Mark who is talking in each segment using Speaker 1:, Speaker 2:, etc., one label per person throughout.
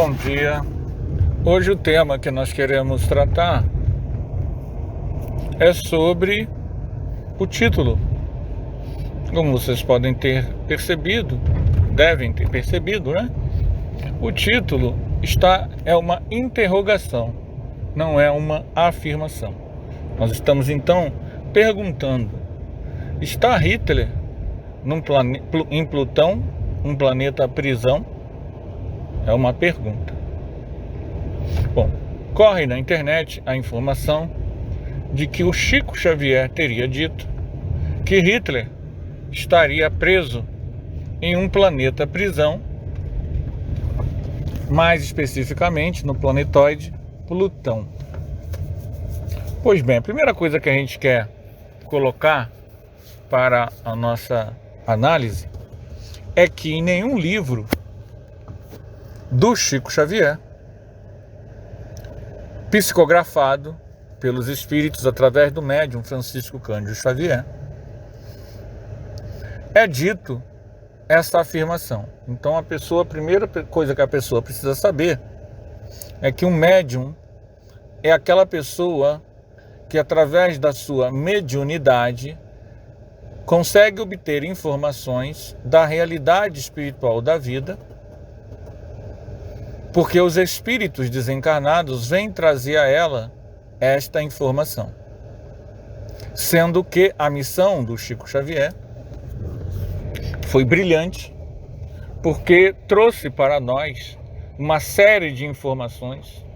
Speaker 1: Bom dia. Hoje o tema que nós queremos tratar é sobre o título. Como vocês podem ter percebido, devem ter percebido, né? O título é uma interrogação, não é uma afirmação. Nós estamos então perguntando: está Hitler em Plutão, um planeta prisão? É uma pergunta. Bom, corre na internet a informação de que o Chico Xavier teria dito que Hitler estaria preso em um planeta prisão, mais especificamente no planetoide Plutão. Pois bem, a primeira coisa que a gente quer colocar para a nossa análise é que em nenhum livro do Chico Xavier, psicografado pelos espíritos através do médium Francisco Cândido Xavier, é dito essa afirmação. Então a primeira coisa que a pessoa precisa saber é que um médium é aquela pessoa que, através da sua mediunidade, consegue obter informações da realidade espiritual da vida, porque os espíritos desencarnados vêm trazer a ela esta informação. Sendo que a missão do Chico Xavier foi brilhante, porque trouxe para nós uma série de informações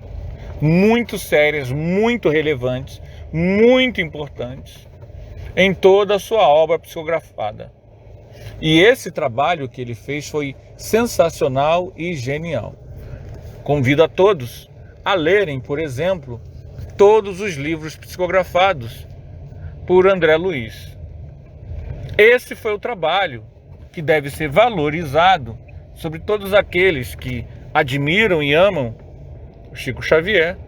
Speaker 1: muito sérias, muito relevantes, muito importantes em toda a sua obra psicografada. E esse trabalho que ele fez foi sensacional e genial. Convido a todos a lerem, por exemplo, todos os livros psicografados por André Luiz. Esse foi o trabalho que deve ser valorizado sobre todos aqueles que admiram e amam o Chico Xavier.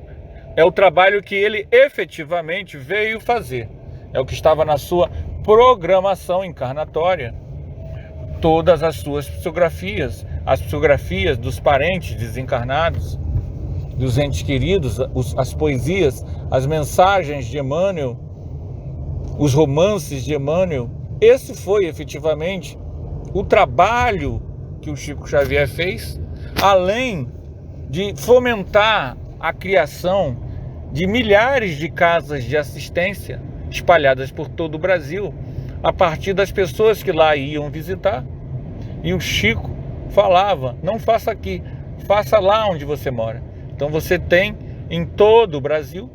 Speaker 1: É o trabalho que ele efetivamente veio fazer. É o que estava na sua programação encarnatória. Todas as suas psicografias, as psicografias dos parentes desencarnados, dos entes queridos, as poesias, as mensagens de Emmanuel, os romances de Emmanuel. Esse foi efetivamente o trabalho que o Chico Xavier fez, além de fomentar a criação de milhares de casas de assistência espalhadas por todo o Brasil, a partir das pessoas que lá iam visitar. E o Chico falava: não faça aqui, faça lá onde você mora. Então você tem em todo o Brasil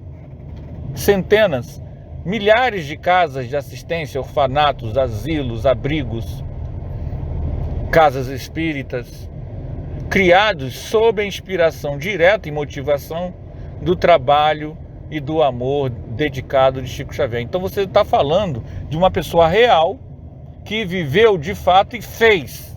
Speaker 1: centenas, milhares de casas de assistência, orfanatos, asilos, abrigos, casas espíritas, criados sob a inspiração direta e motivação do trabalho e do amor dedicado de Chico Xavier. Então você está falando de uma pessoa real que viveu de fato e fez.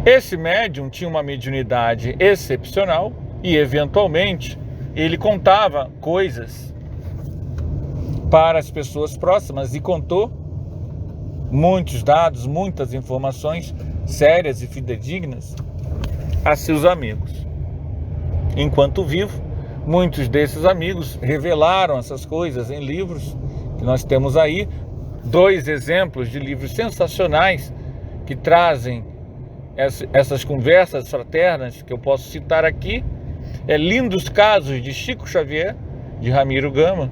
Speaker 1: Esse médium tinha uma mediunidade excepcional e, eventualmente, ele contava coisas para as pessoas próximas e contou muitos dados, muitas informações sérias e fidedignas a seus amigos. Enquanto vivo, muitos desses amigos revelaram essas coisas em livros que nós temos aí. 2 exemplos de livros sensacionais que trazem essas conversas fraternas que eu posso citar aqui. Lindos Casos de Chico Xavier, de Ramiro Gama,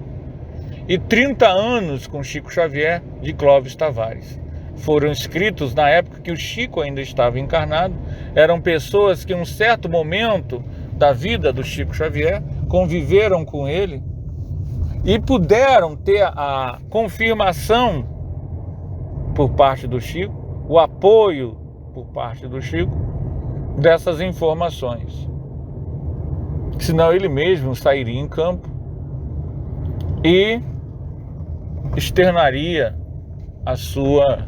Speaker 1: e 30 anos com Chico Xavier, de Clóvis Tavares. Foram escritos na época que o Chico ainda estava encarnado. Eram pessoas que em um certo momento da vida do Chico Xavier conviveram com ele e puderam ter a confirmação por parte do Chico, o apoio por parte do Chico dessas informações. Senão ele mesmo sairia em campo e externaria a sua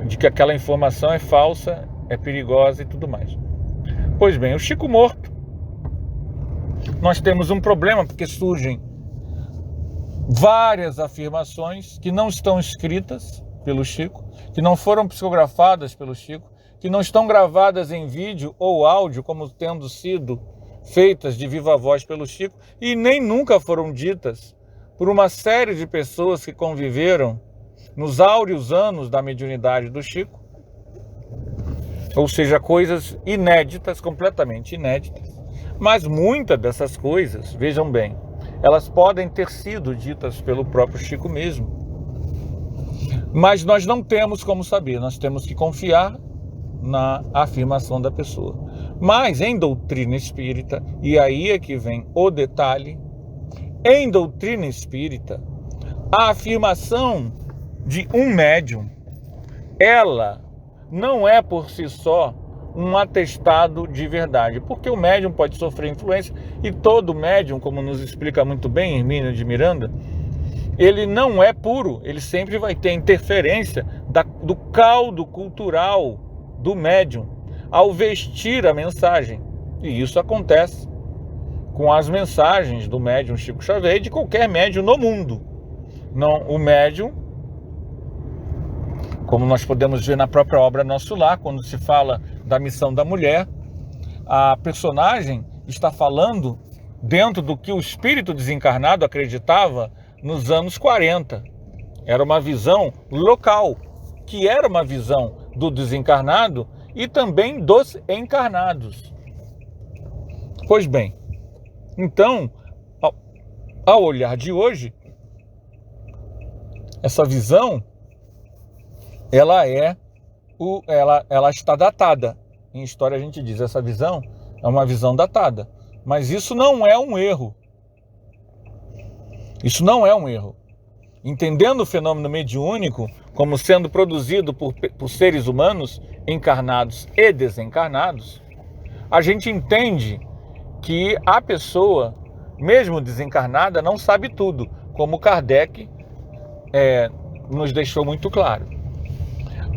Speaker 1: de que aquela informação é falsa, é perigosa e tudo mais. Pois bem, o Chico morto, nós temos um problema, porque surgem várias afirmações que não estão escritas pelo Chico, que não foram psicografadas pelo Chico, que não estão gravadas em vídeo ou áudio, como tendo sido feitas de viva voz pelo Chico, e nem nunca foram ditas por uma série de pessoas que conviveram nos áureos anos da mediunidade do Chico, ou seja, coisas inéditas, completamente inéditas. Mas muitas dessas coisas, vejam bem, elas podem ter sido ditas pelo próprio Chico mesmo. Mas nós não temos como saber, nós temos que confiar na afirmação da pessoa. Mas em doutrina espírita, e aí é que vem o detalhe, em doutrina espírita, a afirmação de um médium, ela não é por si só um atestado de verdade, porque o médium pode sofrer influência, e todo médium, como nos explica muito bem Hermínio de Miranda, ele não é puro, ele sempre vai ter interferência do caldo cultural do médium ao vestir a mensagem. E isso acontece com as mensagens do médium Chico Xavier e de qualquer médium no mundo. Não, o médium, como nós podemos ver na própria obra Nosso Lar, quando se fala da missão da mulher, a personagem está falando dentro do que o espírito desencarnado acreditava nos anos 40. Era uma visão local, que era uma visão do desencarnado e também dos encarnados. Pois bem, então, ao olhar de hoje, essa visão, ela está datada. Em história a gente diz, essa visão é uma visão datada. Mas isso não é um erro. Isso não é um erro. Entendendo o fenômeno mediúnico como sendo produzido por seres humanos encarnados e desencarnados, a gente entende que a pessoa, mesmo desencarnada, não sabe tudo, como Kardec nos deixou muito claro.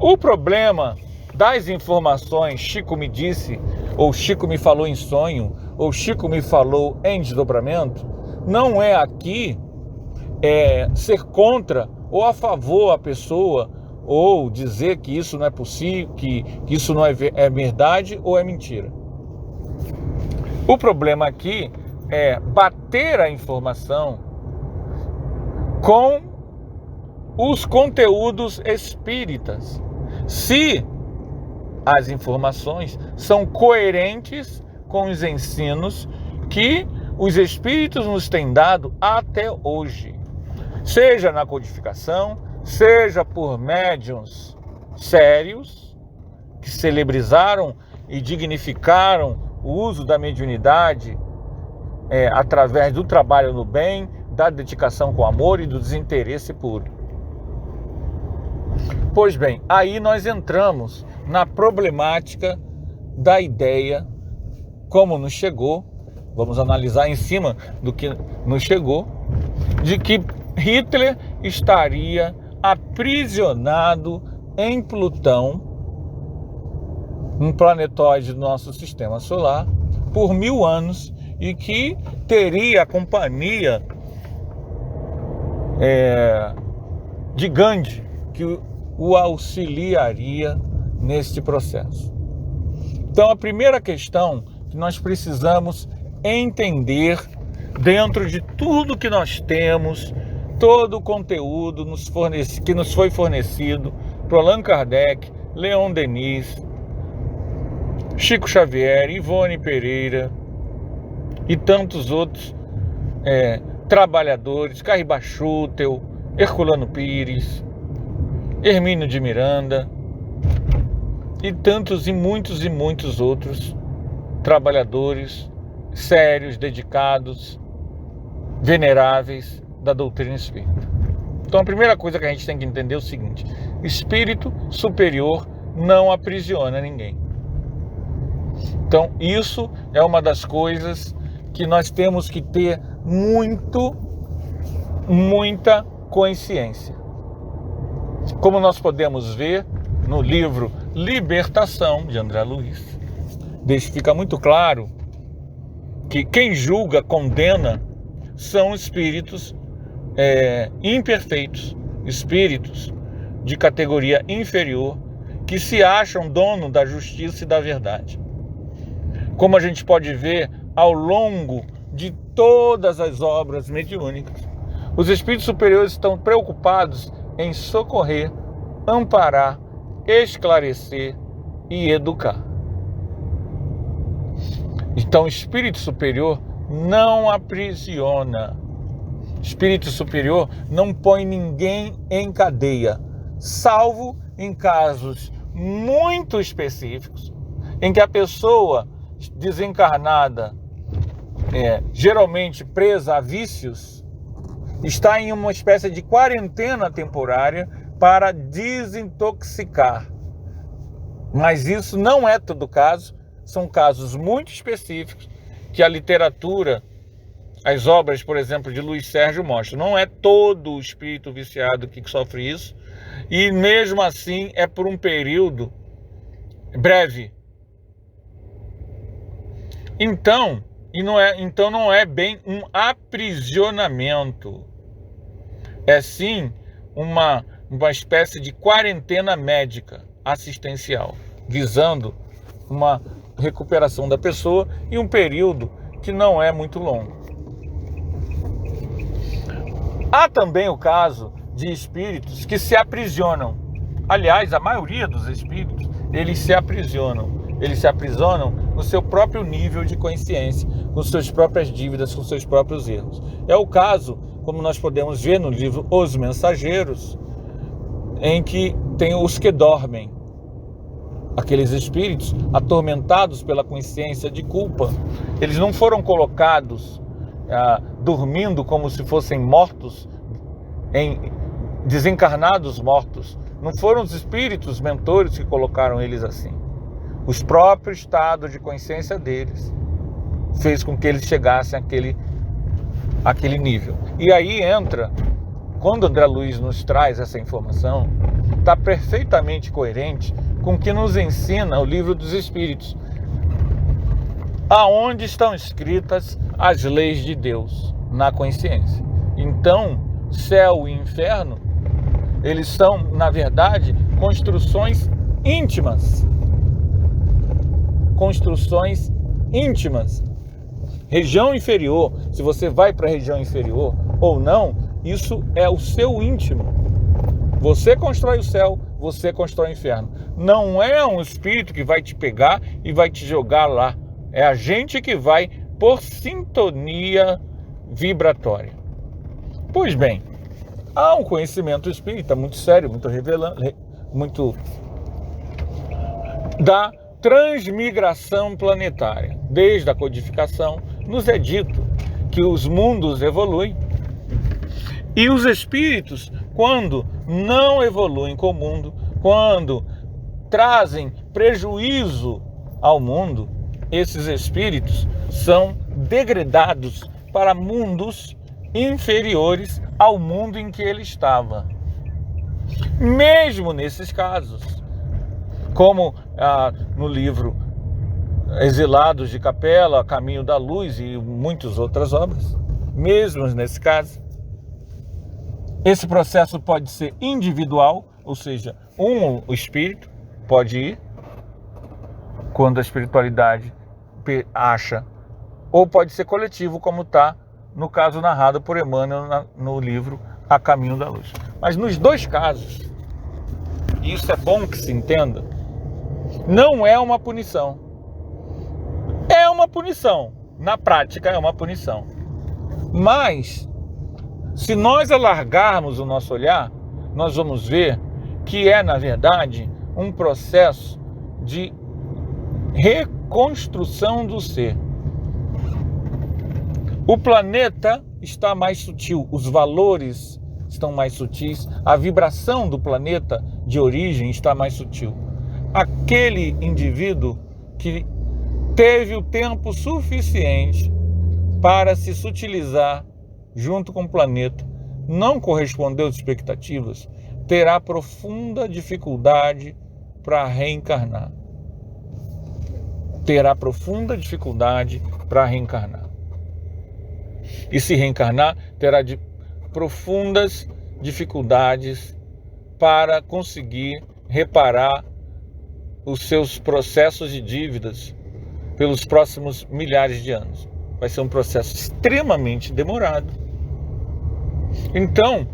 Speaker 1: O problema das informações, Chico me disse, ou Chico me falou em sonho, ou Chico me falou em desdobramento, não é aqui ser contra ou a favor a pessoa, ou dizer que isso não é possível, que isso não é verdade ou é mentira. O problema aqui é bater a informação com os conteúdos espíritas. Se as informações são coerentes com os ensinos que os espíritos nos têm dado até hoje, seja na codificação, seja por médiuns sérios que celebrizaram e dignificaram o uso da mediunidade através do trabalho no bem, da dedicação com amor e do desinteresse puro. Pois bem, aí nós entramos na problemática da ideia, como nos chegou, vamos analisar em cima do que nos chegou, de que Hitler estaria aprisionado em Plutão, um planetóide do nosso sistema solar, por 1000 anos, e que teria a companhia de Gandhi, que o auxiliaria neste processo. Então, a primeira questão que nós precisamos entender, dentro de tudo que nós temos, todo o conteúdo que nos foi fornecido por Allan Kardec, Leon Denis, Chico Xavier, Ivone Pereira e tantos outros trabalhadores, Carriba Schutel, Herculano Pires, Hermínio de Miranda e tantos e muitos outros trabalhadores sérios, dedicados, veneráveis da doutrina espírita. Então a primeira coisa que a gente tem que entender é o seguinte: espírito superior não aprisiona ninguém. Então isso é uma das coisas que nós temos que ter muita consciência. Como nós podemos ver no livro Libertação, de André Luiz, fica muito claro que quem julga, condena, são espíritos imperfeitos, espíritos de categoria inferior, que se acham dono da justiça e da verdade. Como a gente pode ver ao longo de todas as obras mediúnicas, os espíritos superiores estão preocupados em socorrer, amparar, esclarecer e educar. Então, o espírito superior não aprisiona. Espírito superior não põe ninguém em cadeia, salvo em casos muito específicos, em que a pessoa desencarnada, geralmente presa a vícios, está em uma espécie de quarentena temporária para desintoxicar. Mas isso não é todo caso, são casos muito específicos que a literatura, as obras, por exemplo, de Luiz Sérgio mostram. Não é todo o espírito viciado que sofre isso, e mesmo assim é por um período breve. Então não é bem um aprisionamento, é sim uma espécie de quarentena médica assistencial, visando uma recuperação da pessoa em um período que não é muito longo. Há também o caso de espíritos que se aprisionam. Aliás, a maioria dos espíritos, eles se aprisionam. Eles se aprisionam no seu próprio nível de consciência, com suas próprias dívidas, com seus próprios erros. É o caso, como nós podemos ver no livro Os Mensageiros, em que tem os que dormem. Aqueles espíritos atormentados pela consciência de culpa, eles não foram colocados dormindo como se fossem mortos, desencarnados mortos. Não foram os espíritos mentores que colocaram eles assim. O próprio estado de consciência deles fez com que eles chegassem àquele nível. E aí entra, quando André Luiz nos traz essa informação, está perfeitamente coerente com o que nos ensina o Livro dos Espíritos, aonde estão escritas as leis de Deus na consciência. Então, céu e inferno, eles são, na verdade, construções íntimas. Construções íntimas. Região inferior, se você vai para a região inferior ou não, isso é o seu íntimo. Você constrói o céu, você constrói o inferno. Não é um espírito que vai te pegar e vai te jogar lá. É a gente que vai por sintonia vibratória. Pois bem, há um conhecimento espírita muito sério, muito revelante, muito da transmigração planetária. Desde a codificação, nos é dito que os mundos evoluem e os espíritos, quando não evoluem com o mundo, quando trazem prejuízo ao mundo, esses espíritos são degradados para mundos inferiores ao mundo em que ele estava. Mesmo nesses casos, como no livro Exilados de Capela, Caminho da Luz e muitas outras obras, mesmo nesse caso, esse processo pode ser individual, ou seja, o espírito pode ir quando a espiritualidade acha, ou pode ser coletivo, como está no caso narrado por Emmanuel no livro A Caminho da Luz. Mas nos dois casos, e isso é bom que se entenda, não é uma punição. É uma punição. Na prática é uma punição. Mas, se nós alargarmos o nosso olhar, nós vamos ver que é, na verdade, um processo de reconstrução do ser. O planeta está mais sutil, os valores estão mais sutis, a vibração do planeta de origem está mais sutil. Aquele indivíduo que teve o tempo suficiente para se sutilizar junto com o planeta, não correspondeu às expectativas, terá profunda dificuldade para reencarnar. Terá profunda dificuldade para reencarnar. E se reencarnar, terá profundas dificuldades para conseguir reparar os seus processos de dívidas pelos próximos milhares de anos. Vai ser um processo extremamente demorado. Então,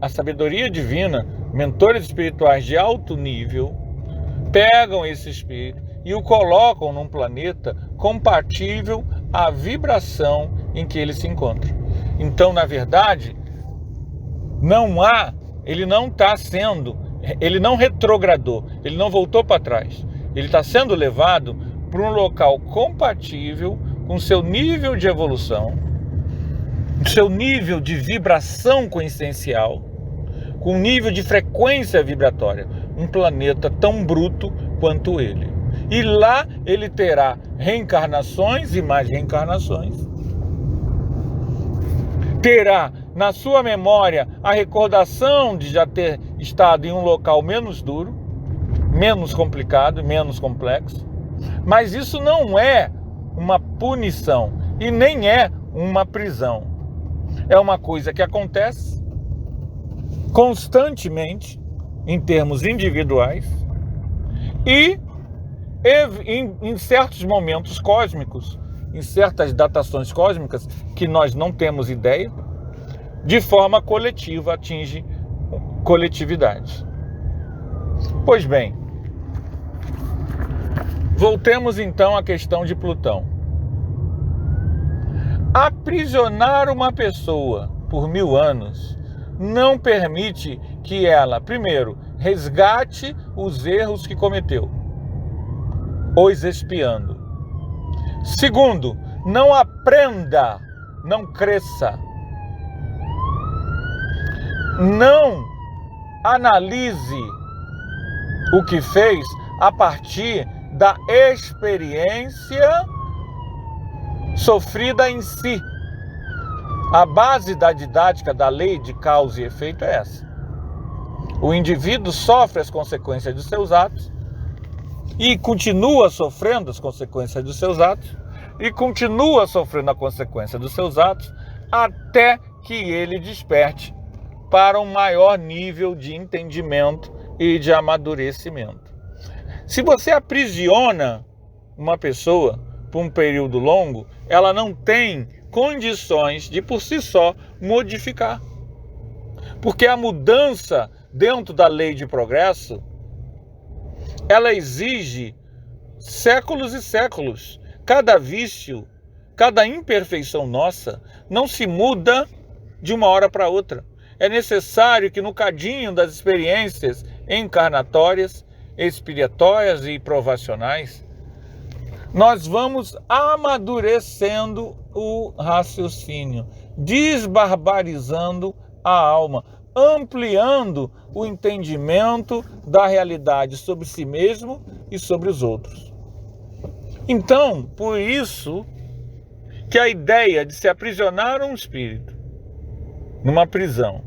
Speaker 1: a sabedoria divina, mentores espirituais de alto nível, pegam esse espírito e o colocam num planeta compatível à vibração em que ele se encontra. Então, na verdade, ele não retrogradou, ele não voltou para trás. Ele está sendo levado para um local compatível com seu nível de evolução, seu nível de vibração consciencial, com nível de frequência vibratória, um planeta tão bruto quanto ele. E lá ele terá reencarnações e mais reencarnações. Terá na sua memória a recordação de já ter estado em um local menos duro, menos complicado, menos complexo. Mas isso não é uma punição e nem é uma prisão. É uma coisa que acontece constantemente em termos individuais e em certos momentos cósmicos, em certas datações cósmicas que nós não temos ideia, de forma coletiva atinge coletividade. Pois bem, voltemos então à questão de Plutão. Aprisionar uma pessoa por 1000 anos não permite que ela, primeiro, resgate os erros que cometeu, os expiando. Segundo, não aprenda, não cresça. Não analise o que fez a partir da experiência sofrida em si. A base da didática da lei de causa e efeito é essa. O indivíduo sofre as consequências dos seus atos e continua sofrendo as consequências dos seus atos e continua sofrendo a consequência dos seus atos até que ele desperte para um maior nível de entendimento e de amadurecimento. Se você aprisiona uma pessoa por um período longo, ela não tem condições de por si só modificar. Porque a mudança dentro da lei de progresso, ela exige séculos e séculos. Cada vício, cada imperfeição nossa não se muda de uma hora para outra. É necessário que no cadinho das experiências encarnatórias, expiatórias e provacionais, nós vamos amadurecendo o raciocínio, desbarbarizando a alma, ampliando o entendimento da realidade sobre si mesmo e sobre os outros. Então, por isso que a ideia de se aprisionar um espírito numa prisão,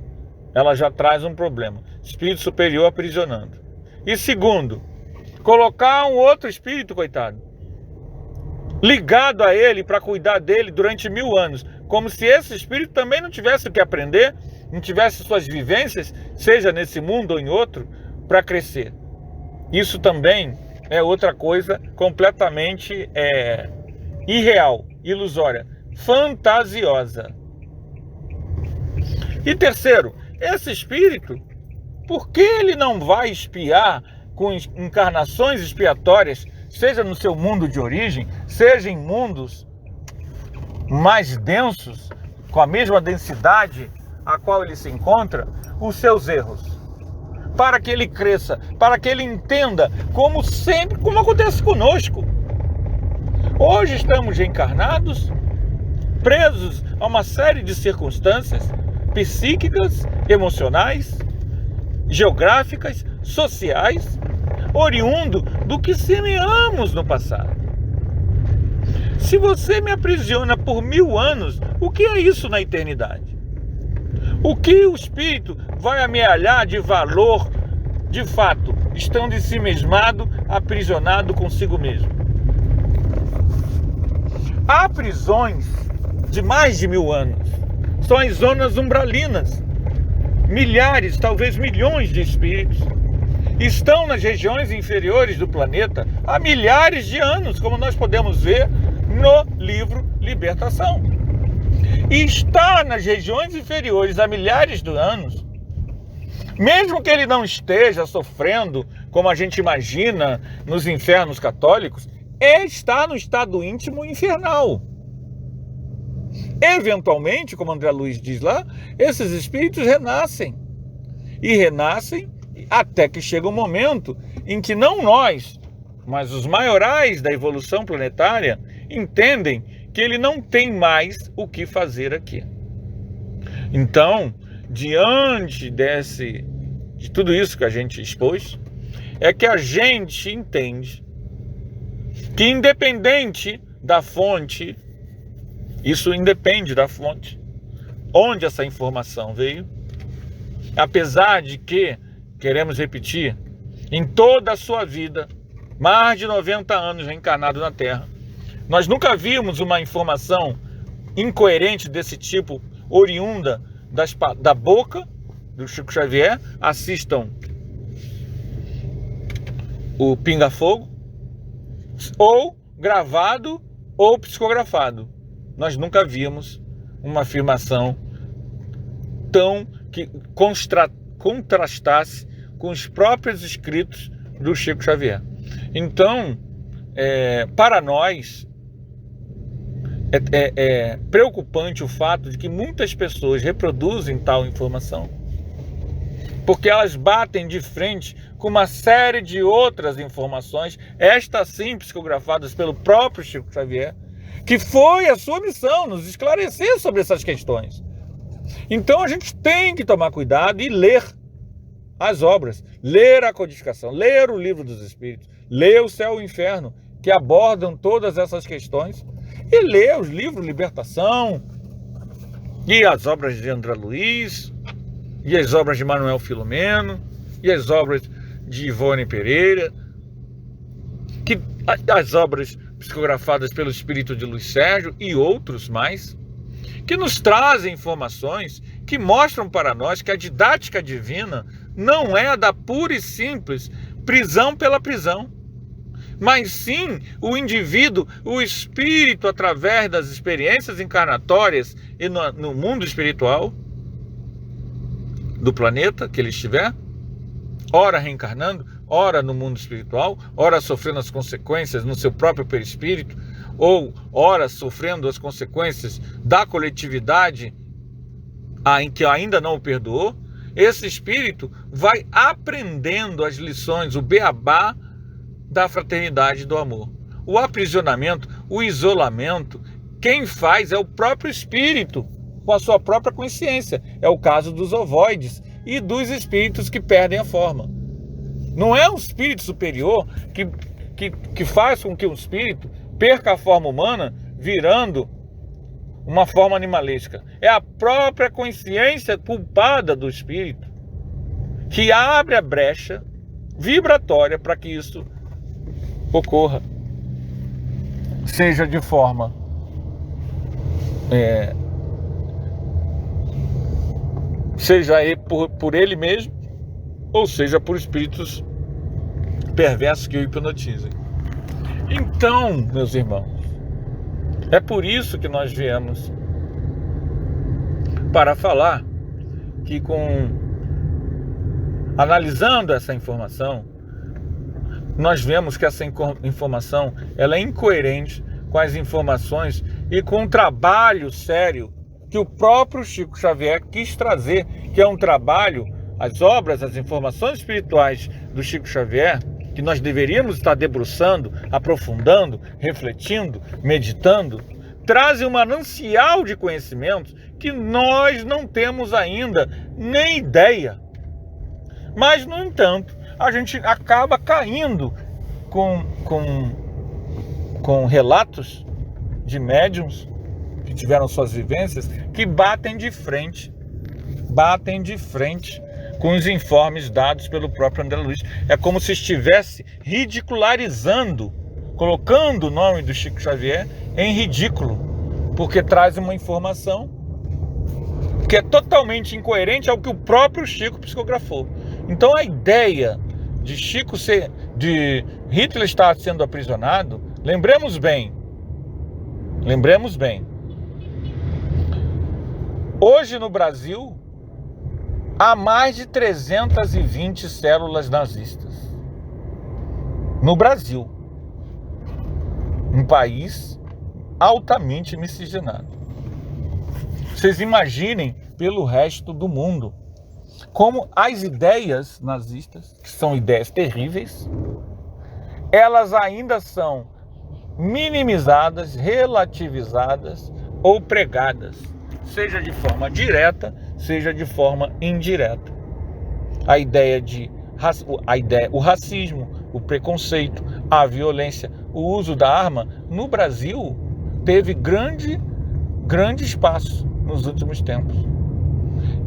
Speaker 1: ela já traz um problema. Espírito superior aprisionando. E segundo, colocar um outro espírito, coitado, ligado a ele para cuidar dele durante 1000 anos, como se esse espírito também não tivesse o que aprender, não tivesse suas vivências, seja nesse mundo ou em outro, para crescer. Isso também é outra coisa completamente irreal, ilusória, fantasiosa. E terceiro, esse espírito, por que ele não vai expiar com encarnações expiatórias, seja no seu mundo de origem, seja em mundos mais densos, com a mesma densidade a qual ele se encontra, os seus erros? Para que ele cresça, para que ele entenda, como sempre, como acontece conosco. Hoje estamos reencarnados, presos a uma série de circunstâncias psíquicas, emocionais, geográficas, sociais, oriundo do que semeamos no passado. Se você me aprisiona por 1000 anos, o que é isso na eternidade? O que o espírito vai amealhar de valor, de fato, estando em si mesmado, aprisionado consigo mesmo? Há prisões de mais de 1000 anos. São as zonas umbralinas. Milhares, talvez milhões de espíritos estão nas regiões inferiores do planeta há milhares de anos, como nós podemos ver no livro Libertação. E está nas regiões inferiores há milhares de anos, mesmo que ele não esteja sofrendo, como a gente imagina, nos infernos católicos, está no estado íntimo infernal. Eventualmente, como André Luiz diz lá, esses espíritos renascem. E renascem até que chega um momento em que não nós, mas os maiorais da evolução planetária entendem que ele não tem mais o que fazer aqui. Então, diante de tudo isso que a gente expôs, é que a gente entende que, independente da fonte, isso independe da fonte onde essa informação veio, apesar de que, queremos repetir, em toda a sua vida, mais de 90 anos reencarnado na Terra, nós nunca vimos uma informação incoerente desse tipo, oriunda da boca do Chico Xavier. Assistam o Pinga Fogo, ou gravado ou psicografado. Nós nunca vimos uma afirmação tão que contrastasse com os próprios escritos do Chico Xavier. Então, para nós, é preocupante o fato de que muitas pessoas reproduzem tal informação, porque elas batem de frente com uma série de outras informações, estas sim psicografadas pelo próprio Chico Xavier, que foi a sua missão, nos esclarecer sobre essas questões. Então a gente tem que tomar cuidado e ler as obras, ler a codificação, ler o Livro dos Espíritos, ler o Céu e o Inferno, que abordam todas essas questões, e ler os livros Libertação, e as obras de André Luiz, e as obras de Manuel Filomeno, e as obras de Ivone Pereira, as obras psicografadas pelo espírito de Luiz Sérgio e outros mais, que nos trazem informações que mostram para nós que a didática divina não é a da pura e simples prisão pela prisão, mas sim o indivíduo, o espírito, através das experiências encarnatórias e no mundo espiritual do planeta que ele estiver, ora reencarnando, ora no mundo espiritual, ora sofrendo as consequências no seu próprio perispírito, ou ora sofrendo as consequências da coletividade em que ainda não o perdoou. Esse espírito vai aprendendo as lições, o beabá da fraternidade e do amor. O aprisionamento, o isolamento, quem faz é o próprio espírito, com a sua própria consciência. É o caso dos ovoides e dos espíritos que perdem a forma. Não é um espírito superior que faz com que o espírito perca a forma humana, virando uma forma animalesca. É a própria consciência culpada do espírito que abre a brecha vibratória para que isso ocorra, seja de forma seja por ele mesmo, ou seja por espíritos perversos que o hipnotizem. Então, meus irmãos, é por isso que nós viemos para falar que, analisando essa informação, nós vemos que essa informação ela é incoerente com as informações e com o trabalho sério que o próprio Chico Xavier quis trazer, que é um trabalho, as obras, as informações espirituais do Chico Xavier, que nós deveríamos estar debruçando, aprofundando, refletindo, meditando, trazem um manancial de conhecimentos que nós não temos ainda nem ideia. Mas, no entanto, a gente acaba caindo com relatos de médiuns que tiveram suas vivências, que batem de frente com os informes dados pelo próprio André Luiz. É como se estivesse ridicularizando, colocando o nome do Chico Xavier em ridículo, porque traz uma informação que é totalmente incoerente ao que o próprio Chico psicografou. Então a ideia de Hitler estar sendo aprisionado, lembremos bem, hoje no Brasil há mais de 320 células nazistas. No Brasil, um país altamente miscigenado. Vocês imaginem pelo resto do mundo como as ideias nazistas, que são ideias terríveis, elas ainda são minimizadas, relativizadas ou pregadas, seja de forma direta, seja de forma indireta. O racismo, o preconceito, a violência, o uso da arma, no Brasil, teve grande espaço nos últimos tempos.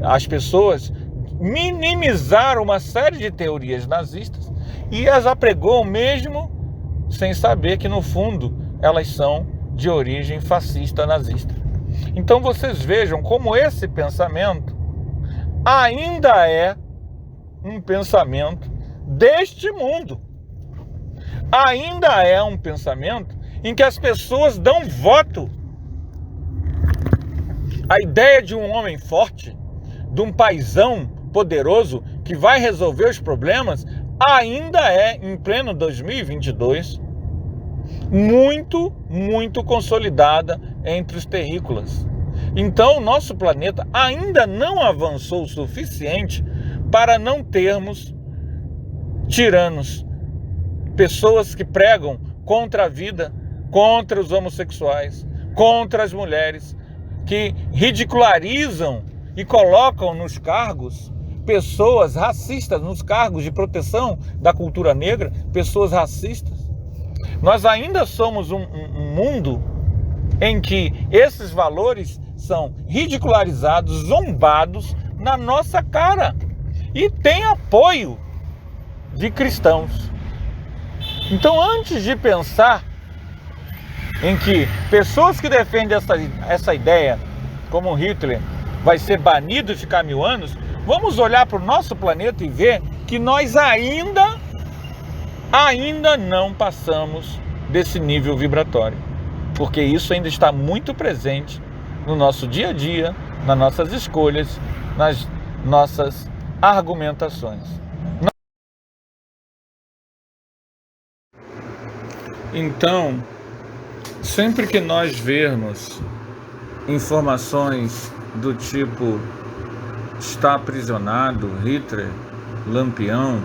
Speaker 1: As pessoas minimizaram uma série de teorias nazistas e as apregoam mesmo sem saber que, no fundo, elas são de origem fascista nazista. Então vocês vejam como esse pensamento ainda é um pensamento deste mundo. Ainda é um pensamento em que as pessoas dão voto. A ideia de um homem forte, de um paizão poderoso que vai resolver os problemas, ainda é, em pleno 2022, muito consolidada entre os terrícolas. Então, nosso planeta ainda não avançou o suficiente para não termos tiranos, pessoas que pregam contra a vida, contra os homossexuais, contra as mulheres, que ridicularizam e colocam nos cargos pessoas racistas, nos cargos de proteção da cultura negra, pessoas racistas. Nós ainda somos um mundo em que esses valores são ridicularizados, zombados na nossa cara, e tem apoio de cristãos. Então, antes de pensar em que pessoas que defendem essa ideia, como Hitler, vai ser banido e ficar 1000 anos, vamos olhar para o nosso planeta e ver que nós ainda não passamos desse nível vibratório, porque isso ainda está muito presente no nosso dia a dia, nas nossas escolhas, nas nossas argumentações. Então, sempre que nós vermos informações do tipo está aprisionado, Hitler, Lampião,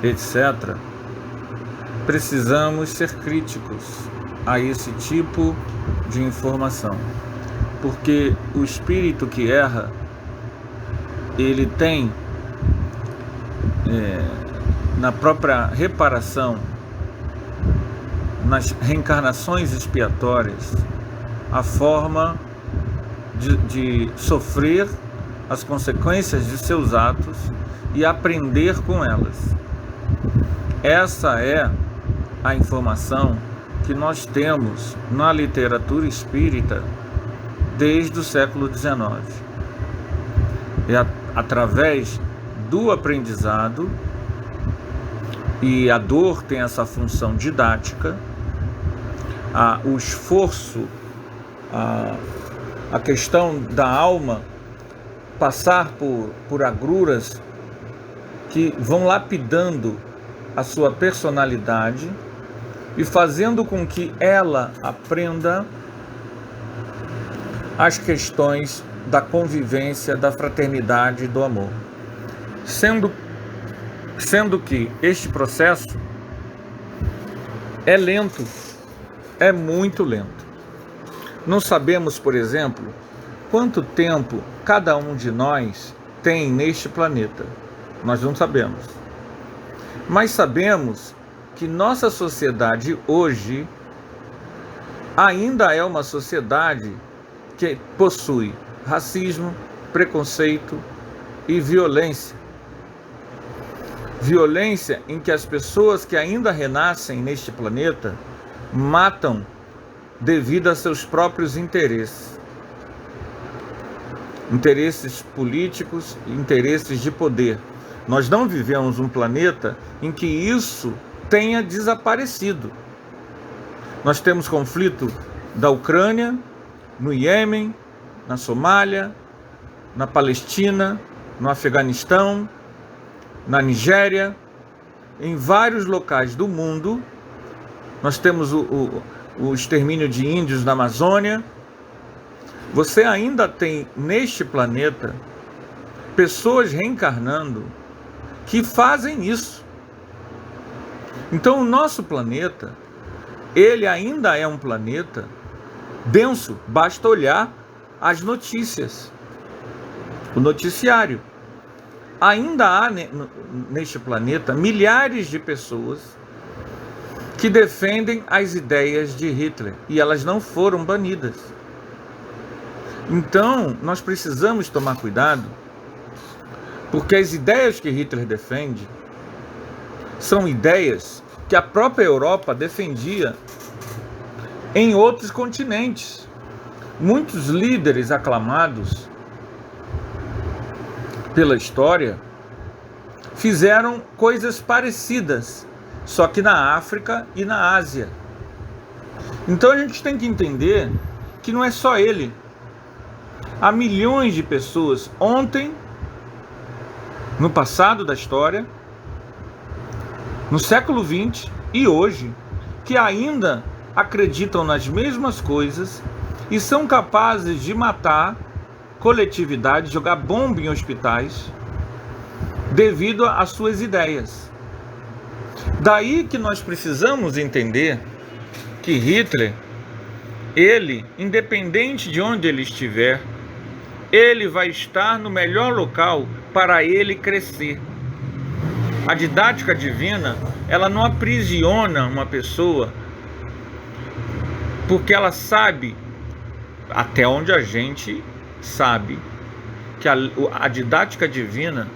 Speaker 1: etc., precisamos ser críticos a esse tipo de informação, porque o espírito que erra, ele tem na própria reparação, nas reencarnações expiatórias, a forma de sofrer as consequências de seus atos e aprender com elas. Essa é a informação que nós temos na literatura espírita desde o século XIX. É através do aprendizado, e a dor tem essa função didática, o esforço, a questão da alma passar por agruras que vão lapidando a sua personalidade e fazendo com que ela aprenda as questões da convivência, da fraternidade e do amor. Sendo que este processo é lento, é muito lento. Não sabemos, por exemplo, quanto tempo cada um de nós tem neste planeta. Nós não sabemos. Mas sabemos que nossa sociedade hoje ainda é uma sociedade que possui racismo, preconceito e violência. Violência em que as pessoas que ainda renascem neste planeta matam devido a seus próprios interesses. Interesses políticos, interesses de poder. Nós não vivemos um planeta em que isso tenha desaparecido. Nós temos conflito da Ucrânia, no Iêmen, na Somália, na Palestina, no Afeganistão, na Nigéria, em vários locais do mundo. Nós temos o extermínio de índios na Amazônia. Você ainda tem neste planeta pessoas reencarnando que fazem isso. Então o nosso planeta, ele ainda é um planeta denso, basta olhar as notícias, o noticiário. Ainda há neste planeta milhares de pessoas que defendem as ideias de Hitler e elas não foram banidas. Então nós precisamos tomar cuidado, porque as ideias que Hitler defende são ideias que a própria Europa defendia em outros continentes. Muitos líderes aclamados pela história fizeram coisas parecidas, só que na África e na Ásia. Então a gente tem que entender que não é só ele. Há milhões de pessoas ontem, no passado da história, no século XX e hoje, que ainda acreditam nas mesmas coisas e são capazes de matar coletividade, jogar bomba em hospitais devido às suas ideias. Daí que nós precisamos entender que Hitler, ele, independente de onde ele estiver, ele vai estar no melhor local para ele crescer. A didática divina, ela não aprisiona uma pessoa, porque ela sabe, até onde a gente sabe, que a didática divina,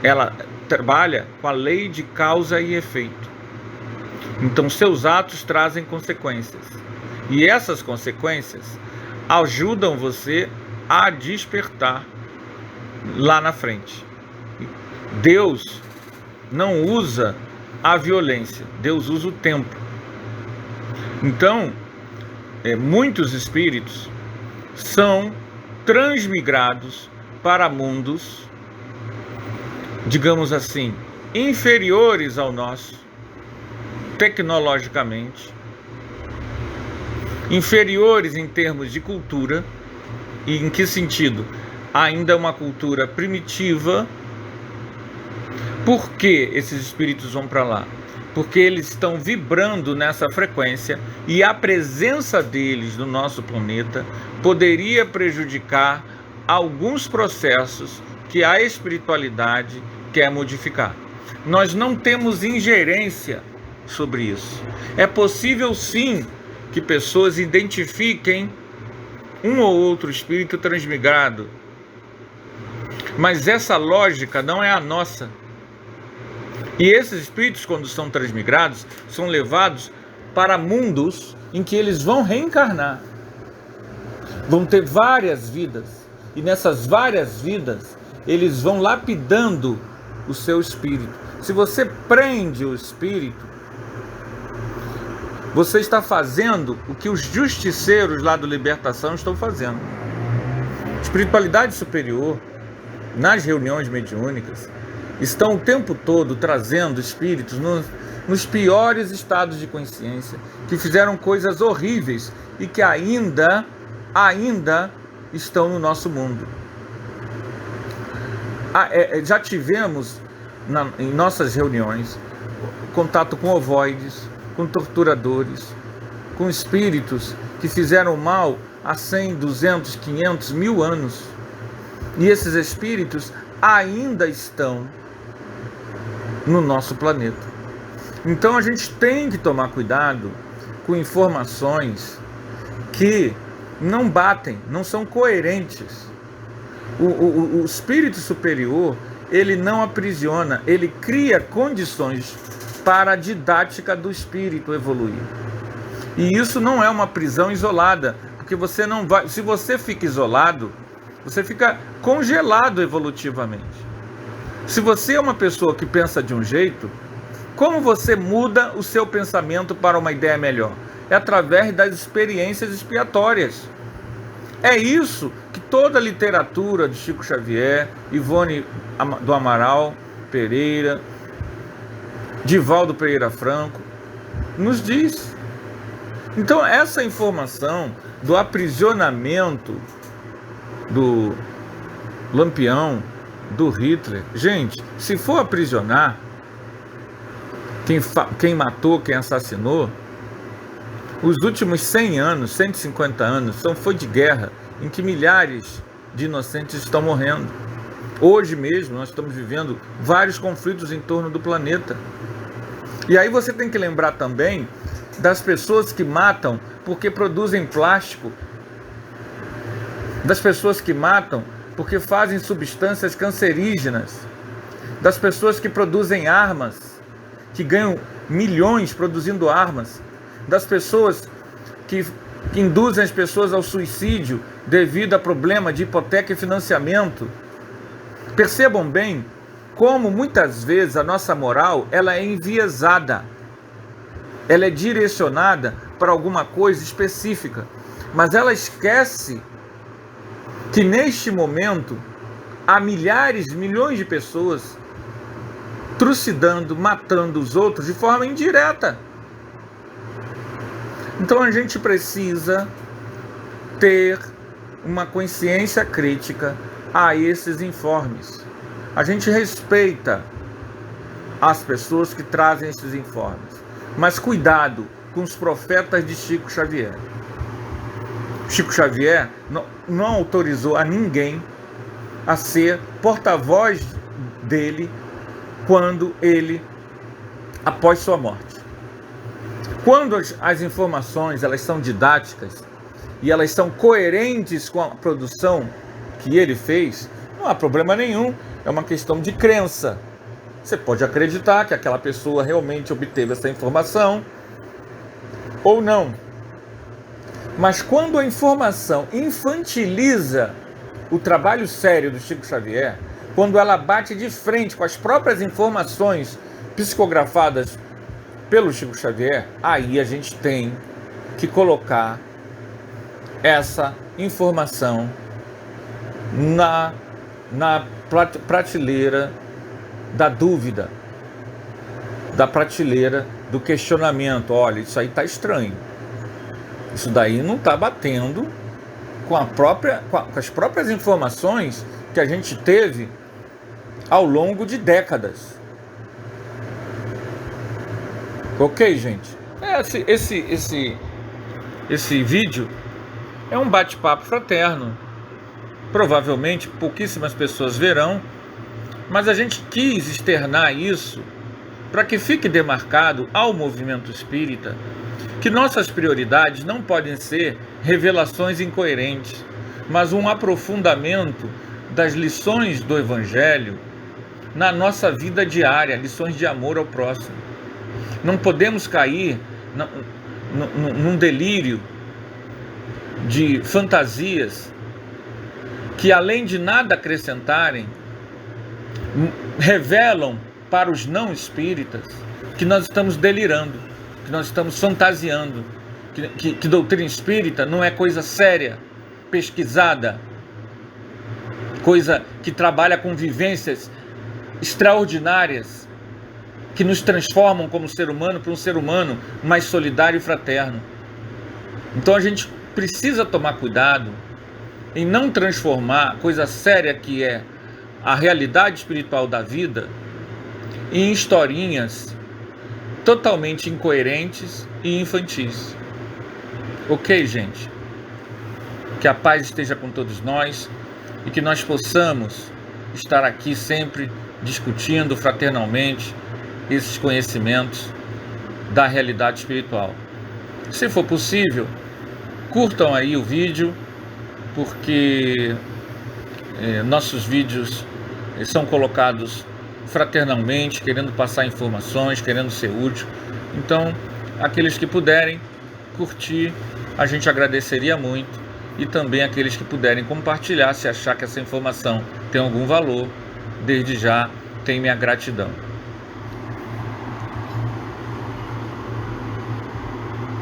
Speaker 1: ela trabalha com a lei de causa e efeito. Então seus atos trazem consequências, e essas consequências ajudam você a despertar lá na frente. Deus não usa a violência, Deus usa o tempo. Então, muitos espíritos são transmigrados para mundos, digamos assim, inferiores ao nosso, tecnologicamente, inferiores em termos de cultura. E em que sentido? Ainda uma cultura primitiva. Por que esses espíritos vão para lá? Porque eles estão vibrando nessa frequência e a presença deles no nosso planeta poderia prejudicar alguns processos que a espiritualidade quer modificar. Nós não temos ingerência sobre isso. É possível sim que pessoas identifiquem um ou outro espírito transmigrado, mas essa lógica não é a nossa. E esses espíritos, quando são transmigrados, são levados para mundos em que eles vão reencarnar, vão ter várias vidas, e nessas várias vidas eles vão lapidando o seu espírito. Se você prende o espírito, você está fazendo o que os justiceiros lá do Libertação estão fazendo. Espiritualidade superior, nas reuniões mediúnicas, estão o tempo todo trazendo espíritos nos piores estados de consciência, que fizeram coisas horríveis e que ainda estão no nosso mundo. Já tivemos em nossas reuniões contato com ovoides, com torturadores, com espíritos que fizeram mal há 100, 200, 500, 1000 anos. E esses espíritos ainda estão no nosso planeta. Então a gente tem que tomar cuidado com informações que não batem, não são coerentes. O espírito superior, ele não aprisiona, ele cria condições para a didática do espírito evoluir. E isso não é uma prisão isolada, porque você não vai, se você fica isolado, você fica congelado evolutivamente. Se você é uma pessoa que pensa de um jeito, como você muda o seu pensamento para uma ideia melhor? É através das experiências expiatórias. É isso que toda a literatura de Chico Xavier, Ivone do Amaral Pereira, Divaldo Pereira Franco, nos diz. Então, essa informação do aprisionamento do Lampião, do Hitler, gente, se for aprisionar quem matou, quem assassinou, os últimos 100 anos, 150 anos, foi de guerra, em que milhares de inocentes estão morrendo. Hoje mesmo nós estamos vivendo vários conflitos em torno do planeta. E aí você tem que lembrar também das pessoas que matam porque produzem plástico, das pessoas que matam porque fazem substâncias cancerígenas, das pessoas que produzem armas, que ganham milhões produzindo armas, das pessoas que induzem as pessoas ao suicídio devido a problema de hipoteca e financiamento. Percebam bem como muitas vezes a nossa moral ela é enviesada, ela é direcionada para alguma coisa específica, mas ela esquece que neste momento há milhares, milhões de pessoas trucidando, matando os outros de forma indireta. Então a gente precisa ter uma consciência crítica a esses informes. A gente respeita as pessoas que trazem esses informes, mas cuidado com os profetas de Chico Xavier. Chico Xavier não autorizou a ninguém a ser porta-voz dele quando ele, após sua morte. Quando as informações elas são didáticas e elas são coerentes com a produção que ele fez, não há problema nenhum, é uma questão de crença. Você pode acreditar que aquela pessoa realmente obteve essa informação ou não. Mas quando a informação infantiliza o trabalho sério do Chico Xavier, quando ela bate de frente com as próprias informações psicografadas pelo Chico Xavier, aí a gente tem que colocar essa informação na prateleira da dúvida, da prateleira do questionamento. Olha, isso aí está estranho. Isso daí não está batendo com as próprias informações que a gente teve ao longo de décadas. Ok, gente? Esse vídeo é um bate-papo fraterno. Provavelmente pouquíssimas pessoas verão, mas a gente quis externar isso para que fique demarcado ao movimento espírita que nossas prioridades não podem ser revelações incoerentes, mas um aprofundamento das lições do Evangelho na nossa vida diária, lições de amor ao próximo. Não podemos cair num delírio de fantasias que, além de nada acrescentarem, revelam para os não espíritas que nós estamos delirando, que nós estamos fantasiando, que doutrina espírita não é coisa séria, pesquisada, coisa que trabalha com vivências extraordinárias, que nos transformam como ser humano para um ser humano mais solidário e fraterno. Então a gente precisa tomar cuidado em não transformar a coisa séria que é a realidade espiritual da vida em historinhas totalmente incoerentes e infantis. Ok, gente? Que a paz esteja com todos nós e que nós possamos estar aqui sempre discutindo fraternalmente esses conhecimentos da realidade espiritual. Se for possível, curtam aí o vídeo, porque nossos vídeos são colocados fraternalmente, querendo passar informações, querendo ser útil. Então, aqueles que puderem curtir, a gente agradeceria muito, e também aqueles que puderem compartilhar, se achar que essa informação tem algum valor, desde já tem minha gratidão.